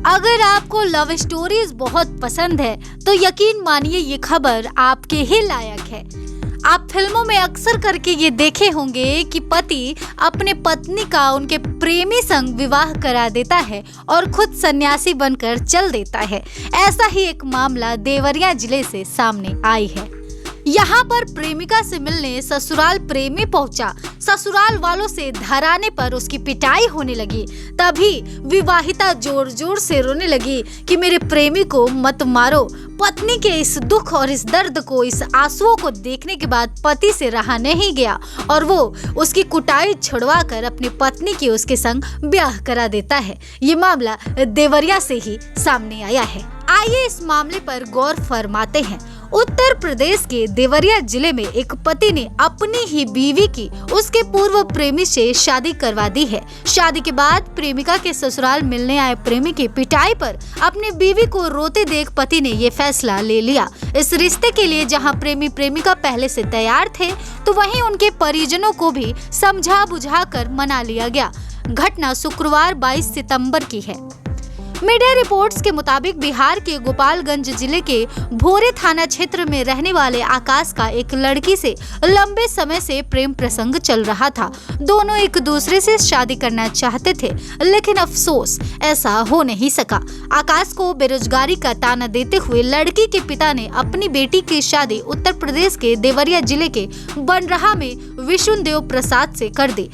अगर आपको love stories बहुत पसंद है तो यकीन मानिए ये खबर आपके ही लायक है। आप फिल्मों में अक्सर करके ये देखे होंगे कि पति अपने पत्नी का उनके प्रेमी संग विवाह करा देता है और खुद सन्यासी बनकर चल देता है। ऐसा ही एक मामला देवरिया जिले से सामने आई है। यहाँ पर प्रेमिका से मिलने ससुराल प्रेमी पहुंचा। ससुराल वालों से धराने पर उसकी पिटाई होने लगी। तभी विवाहिता जोर जोर से रोने लगी कि मेरे प्रेमी को मत मारो। पत्नी के इस दुख और इस दर्द को, इस आंसुओं को देखने के बाद पति से रहा नहीं गया और वो उसकी कुटाई छुड़वा कर अपनी पत्नी की उसके संग ब्याह करा देता है। ये मामला देवरिया से ही सामने आया है। आइए इस मामले पर गौर फरमाते हैं। उत्तर प्रदेश के देवरिया जिले में एक पति ने अपनी ही बीवी की उसके पूर्व प्रेमी से शादी करवा दी है। शादी के बाद प्रेमिका के ससुराल मिलने आए प्रेमी की पिटाई पर अपनी बीवी को रोते देख पति ने ये फैसला ले लिया। इस रिश्ते के लिए जहां प्रेमी प्रेमिका पहले से तैयार थे तो वहीं उनके परिजनों को भी समझा बुझा कर मना लिया गया। घटना शुक्रवार 22 सितंबर की है। मीडिया रिपोर्ट्स के मुताबिक बिहार के गोपालगंज जिले के भोरे थाना क्षेत्र में रहने वाले आकाश का एक लड़की से लंबे समय से प्रेम प्रसंग चल रहा था। दोनों एक दूसरे से शादी करना चाहते थे, लेकिन अफसोस ऐसा हो नहीं सका। आकाश को बेरोजगारी का ताना देते हुए लड़की के पिता ने अपनी बेटी की शादी उत्तर प्रदेश के देवरिया जिले के बनरहा में विष्णुदेव प्रसाद से कर दी।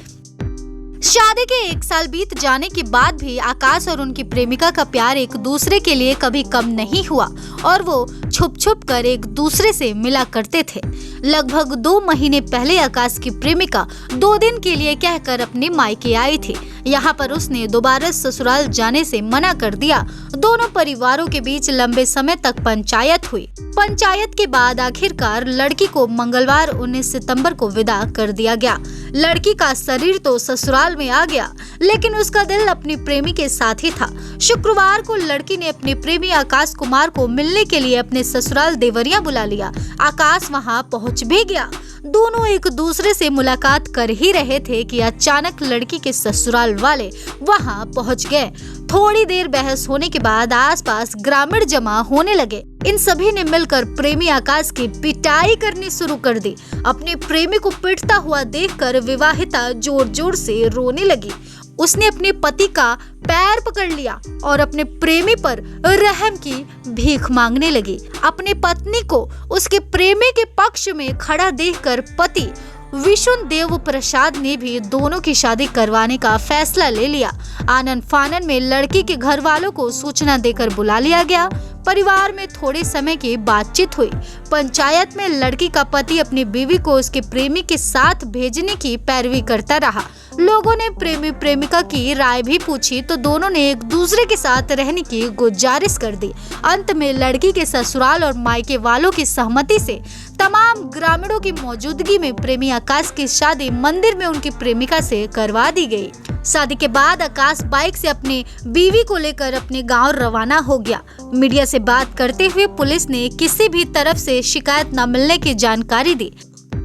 शादी के 1 साल बीत जाने के बाद भी आकाश और उनकी प्रेमिका का प्यार एक दूसरे के लिए कभी कम नहीं हुआ और वो छुप छुप कर एक दूसरे से मिला करते थे। लगभग 2 महीने पहले आकाश की प्रेमिका 2 दिन के लिए कहकर अपने मायके आई थी। यहाँ पर उसने दोबारा ससुराल जाने से मना कर दिया। दोनों परिवारों के बीच लंबे समय तक पंचायत हुई। पंचायत के बाद आखिरकार लड़की को मंगलवार 19 सितंबर को विदा कर दिया गया। लड़की का शरीर तो ससुराल में आ गया, लेकिन उसका दिल अपनी प्रेमी के साथ ही था। शुक्रवार को लड़की ने अपने प्रेमी आकाश कुमार को मिलने के लिए अपने ससुराल देवरिया बुला लिया। आकाश वहां पहुंच भी गया। दोनों एक दूसरे से मुलाकात कर ही रहे थे कि अचानक लड़की के ससुराल वाले वहां पहुंच गए। थोड़ी देर बहस होने के बाद आसपास ग्रामीण जमा होने लगे। इन सभी ने मिलकर प्रेमी आकाश की पिटाई करनी शुरू कर दी। अपने प्रेमी को पिटता हुआ देखकर विवाहिता जोर जोर से रोने लगी। उसने अपने पति का पैर पकड़ लिया और अपने प्रेमी पर रहम की भीख मांगने लगी। अपनी पत्नी को उसके प्रेमी के पक्ष में खड़ा देखकर पति विष्णुदेव प्रसाद ने भी दोनों की शादी करवाने का फैसला ले लिया। आनन फानन में लड़की के घर वालों को सूचना देकर बुला लिया गया। परिवार में थोड़े समय की बातचीत हुई। पंचायत में लड़की का पति अपनी बीवी को उसके प्रेमी के साथ भेजने की पैरवी करता रहा। लोगों ने प्रेमी प्रेमिका की राय भी पूछी तो दोनों ने एक दूसरे के साथ रहने की गुजारिश कर दी। अंत में लड़की के ससुराल और मायके वालों की सहमति से तमाम ग्रामीणों की मौजूदगी में प्रेमी आकाश की शादी मंदिर में उनकी प्रेमिका से करवा दी गई। शादी के बाद आकाश बाइक से अपनी बीवी को लेकर अपने गांव रवाना हो गया। मीडिया से बात करते हुए पुलिस ने किसी भी तरफ से शिकायत न मिलने की जानकारी दी।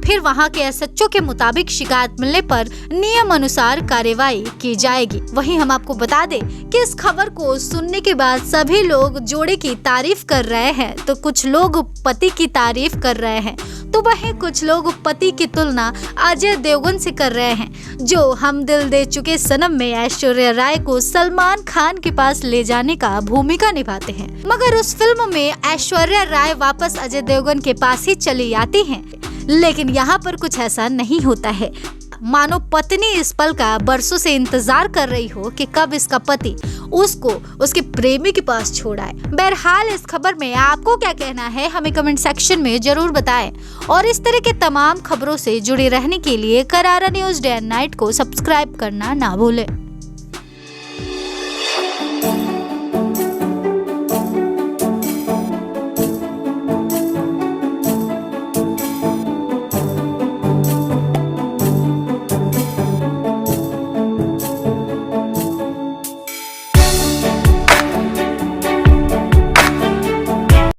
फिर वहां के एसएचओ के मुताबिक शिकायत मिलने पर नियम अनुसार कार्रवाई की जाएगी। वहीं हम आपको बता दें कि इस खबर को सुनने के बाद सभी लोग जोड़े की तारीफ कर रहे हैं, तो कुछ लोग पति की तारीफ कर रहे हैं, तो वहीं कुछ लोग पति की तुलना अजय देवगन से कर रहे हैं, जो हम दिल दे चुके सनम में ऐश्वर्या राय को सलमान खान के पास ले जाने का भूमिका निभाते हैं। मगर उस फिल्म में ऐश्वर्या राय वापस अजय देवगन के पास ही चली आती हैं। लेकिन यहाँ पर कुछ ऐसा नहीं होता है। मानो पत्नी इस पल का बरसों से इंतजार कर रही हो कि कब इसका पति उसको उसके प्रेमी के पास छोड़ाए। बहरहाल इस खबर में आपको क्या कहना है हमें कमेंट सेक्शन में जरूर बताएं और इस तरह के तमाम खबरों से जुड़े रहने के लिए करारा न्यूज़ डे एंड नाइट को सब्सक्राइब करना ना भूलें।